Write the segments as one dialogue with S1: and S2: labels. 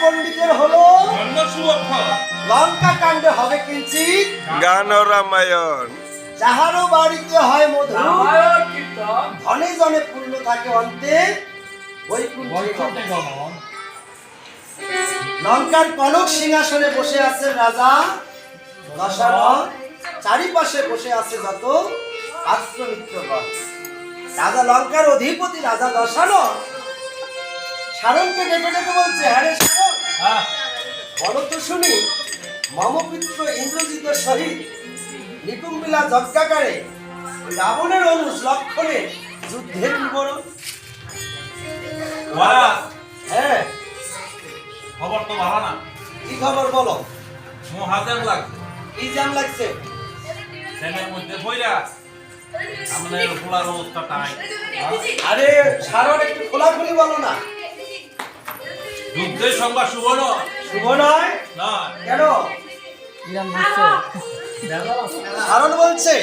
S1: পণ্ডিতের হলো লঙ্কা কাণ্ডে হবে কিঞ্চিত
S2: গান রামায়ণ,
S1: যাহারও বাড়িতে হয় মধু ধনে জনে পূর্ণ থাকে অন্তে বৈকুণ্ঠে গমন। লঙ্কার কনক সিংহাসনে বসে আছেন রাজা দশরথ, চারিপাশে বসে আছে যত পাত্র মিত্রগণ। রাজা লঙ্কার অধিপতি রাজা দশরথ শারণকে ডেকে ডেকে বলছে, আরে শারণ, বলো তো শুনি, মম পুত্র ইন্দ্রজিতের সহিত নিকুম্বিলা যজ্ঞাকারে রাবণের অনুজ লক্ষণের যুদ্ধের বিবরণ। হ্যাঁ,
S3: খবর তো ভালো না।
S1: কি খবর বলো?
S3: মহাজাম লাগছে।
S1: কি জ্যাম লাগছে?
S3: ট্রেনের মধ্যে বইরা আমাদের খোলার অবস্থা তাই।
S1: আরে শারণ, একটু খোলাখুলি বলো না।
S3: যুদ্ধের সংবাদ শুভ নয়।
S1: শুভ নয়?
S3: না।
S1: কেন? শারণ বলছে,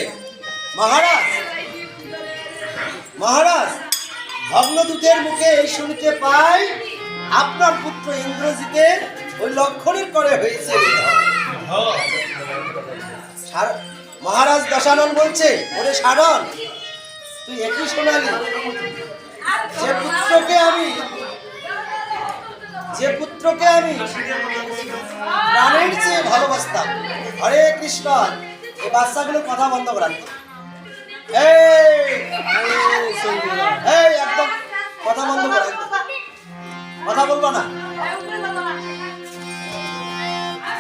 S1: মহারাজ মহারাজ, ভগ্নদূতের মুখে এই শুনতে পাই আপনার পুত্র ইন্দ্রজিতের ওই লক্ষণের করে হয়েছে। মহারাজ দশানন বলছে, ওরে শারণ, তুই একই শোনালি, যে পুত্রকে আমি প্রাণের চেয়ে ভালোবাসতাম। হরে কৃষ্ণ, এই বাচ্চাগুলো কথা বন্ধ করান। এই একদম কথা বন্ধ করা, কথা বলবো না,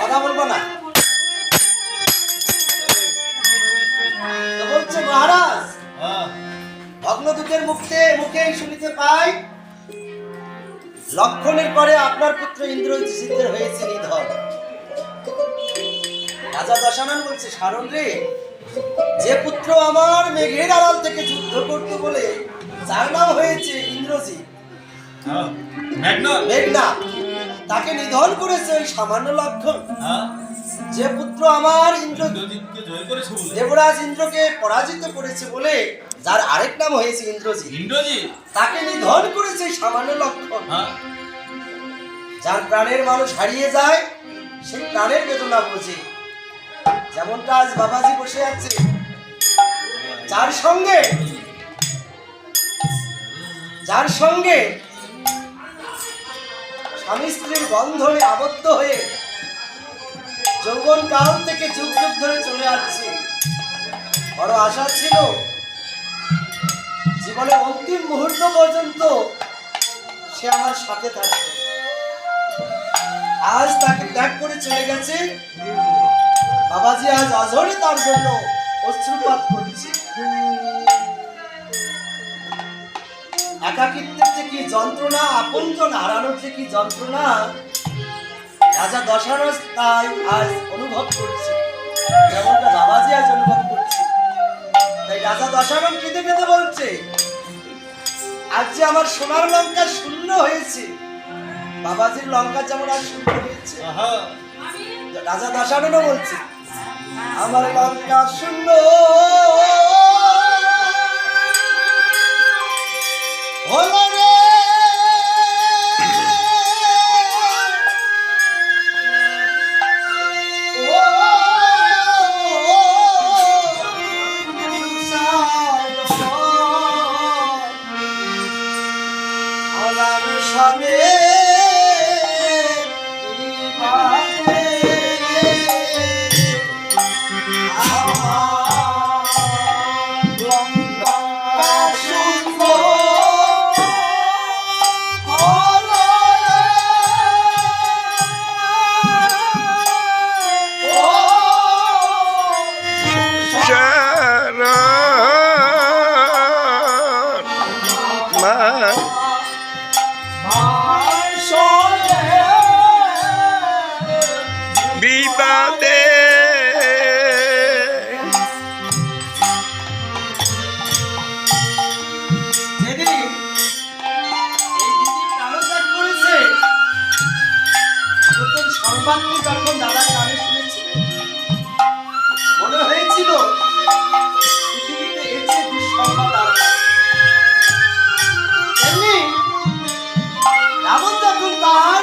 S1: কথা বলবো না। তো বলছে, মহারাজ, ভগ্নদূতের মুখে শুনিতে পাই লক্ষণের পরে আপনার পুত্র ইন্দ্রজিতের হয়েছে নিধন। রাজা দশানন বলছে, শারণ রে, যে পুত্র আমার মেঘের আড়াল থেকে যুদ্ধ করতে বলে যার নাম হয়েছে ইন্দ্রজিৎ, মেঘনা, তাকে নিধন করেছে ওই সামান্য লক্ষণ। যে পুত্র আমার ইন্দ্রজিৎকে জয় করেছে, দেবরাজ ইন্দ্রকে পরাজিত করেছে বলে যার আরেক নাম হয়েছে ইন্দ্রজিৎ, তাকে নিধন করেছে সামান্য লক্ষণ। যার প্রাণের মানুষ হারিয়ে যায় সে প্রাণের বেদনা বোঝে। যেমনটা আজ বাবাজি বসে আছে, যার সঙ্গে স্বামী স্ত্রীর বন্ধনে আবদ্ধ হয়ে যৌবন কাল থেকে যুগ যুগ ধরে চলে আসছে, বড় আশা ছিল জীবনে অন্তিম মুহূর্ত পর্যন্ত সে আমার সাথে থাকবে, আজ তাকে ত্যাগ করে চলে গেছে। বাবাজি আজ অঝরে তার জন্য অশ্রুপাত করছে। একাকিত্বের যে কি যন্ত্রণা, আপনজন হারানোর যে কি যন্ত্রণা, রাজা দশরথ তাই আজ অনুভব করছে, যেমনটা বাবাজি আজ অনুভব করছে। তাই রাজা দশরথ কেঁদে কেঁদে বলছে, আজ যে আমার সোনার লঙ্কা শূন্য হয়েছে, বাবাজির লঙ্কা যেমন আজ শূন্য হয়েছে, রাজা দশরথও বলছে, আমার লঙ্কা শূন্য হলো রে।
S2: বিবাদে
S1: যখন দাদা কানে শুনেছিলেন মনে হয়েছিল পৃথিবীতে এর চেয়ে দুঃসংবাদ আর তেমনি রাবণ যখন তার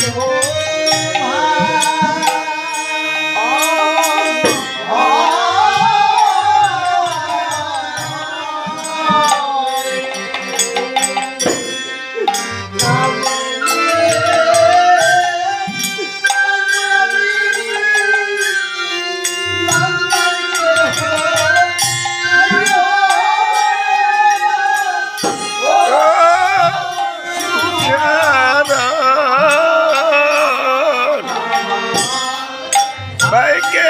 S2: Sharon Baike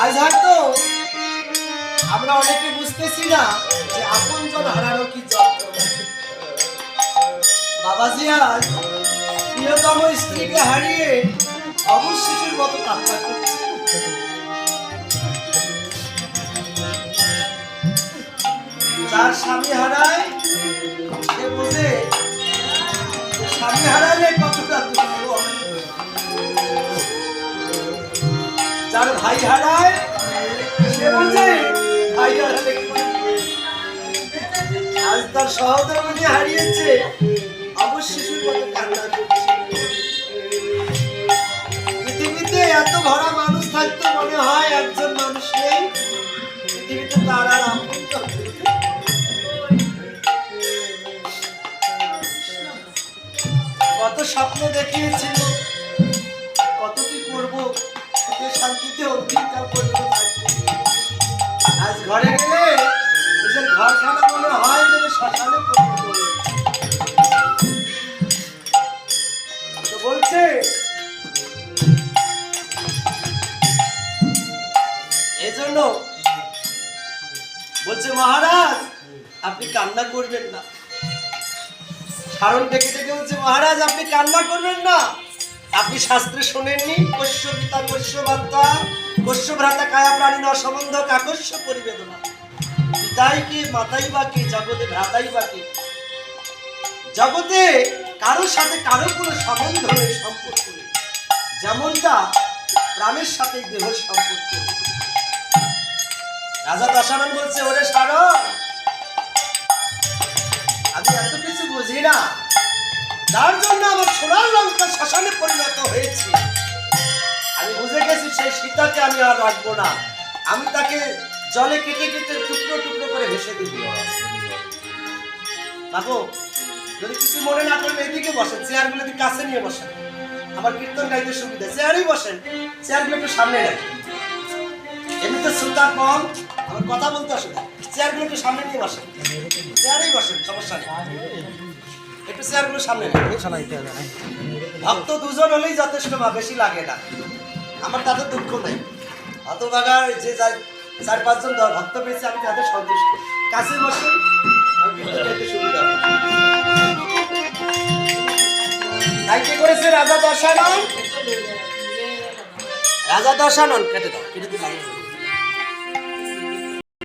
S1: আজ হয়তো আমরা অনেকে বুঝতেছি না যে আপনজন হারানো কি যন্ত্রণা। বাবাজি আজ প্রিয়তম স্ত্রীকে হারিয়ে অবশ শিশুর মতো কান্না করছে। যার স্বামী হারায় সে বোঝে স্বামী হারালে কতটা দুঃখ, যার ভাই হারায় সে বোঝে ভাই হারালে কি করে। আজ তার সহধর্মকে হারিয়েছে অবশ শিশুর মতো কান্না করছে। পৃথিবীতে এত ভরা মানুষ থাকতে মনে হয় একজন মানুষ নেই পৃথিবীতে তার আর আপন কেউ নেই। কত স্বপ্ন দেখিয়েছিল, কত কি করবো, সুখে শান্তিতে অধিকার পর্যন্ত থাকবো। আজ ঘরে গেলে নিজের ঘরখানা মনে হয় যেন শ্মশানে পরিণত হয়েছে। তো বলছে এজন্য বলছে মহারাজ আপনি কান্না করবেন না। কারণ ডেকে ডেকে বলছে মহারাজ আপনি কান্না করবেন না। আপনি শাস্ত্রে শোনেননি কস্য পিতা কস্য মাতা কস্য ভ্রাতা কায়া প্রাণী ন সম্বন্ধ কাকস্য পরিবেদনা। পিতাই কি মাতাই বা কি জগতে ভ্রাতাই বা কি। জগতে কারোর সাথে কারো কোনো সম্বন্ধ নেই, সম্পর্ক নেই, যেমনটা প্রাণের সাথে দেহের সম্পর্ক। রাজা দশানন বলছে ওরে সারণ আমি এত কিছু বুঝি না, যার জন্য আমার সোনার লঙ্কা শ্মশানে পরিণত হয়েছে আমি বুঝে গেছি সেই সীতাকে আমি আর রাখবো না, আমি তাকে জলে কেটে কেটে টুকরো টুকরো করে ভেসে দিব। বাবু যদি কিছু মনে না করেন এদিকে বসেন, চেয়ারগুলো দিকে কাছে নিয়ে বসেন, আমার কীর্তন গাইতে সুবিধা। চেয়ারেই বসেন, চেয়ারগুলো একটু সামনে রাখেন, এমনিতে শ্রোতা কম, আমার কথা বলতে অসুবিধা। চেয়ারগুলো একটু সামনে নিয়ে বসেন, চেয়ারেই বসেন, সমস্যা নেই, একটু চেয়ারগুলো সামনে নেই। ভক্ত দুজন হলেই যথেষ্ট, বা বেশি লাগে না, আমার তাতে দুঃখ নেই। হতভাগার যে যাই 4-5 জন ভক্ত পেয়েছে আমি তাদের সন্তুষ্ট। কাছে বসেন, আমার কীর্তন গাইতে সুবিধা হবে। তাই কি করেছে রাজা দশানন? রাজা দশানন কেটে দাও, কেটে দিলাম।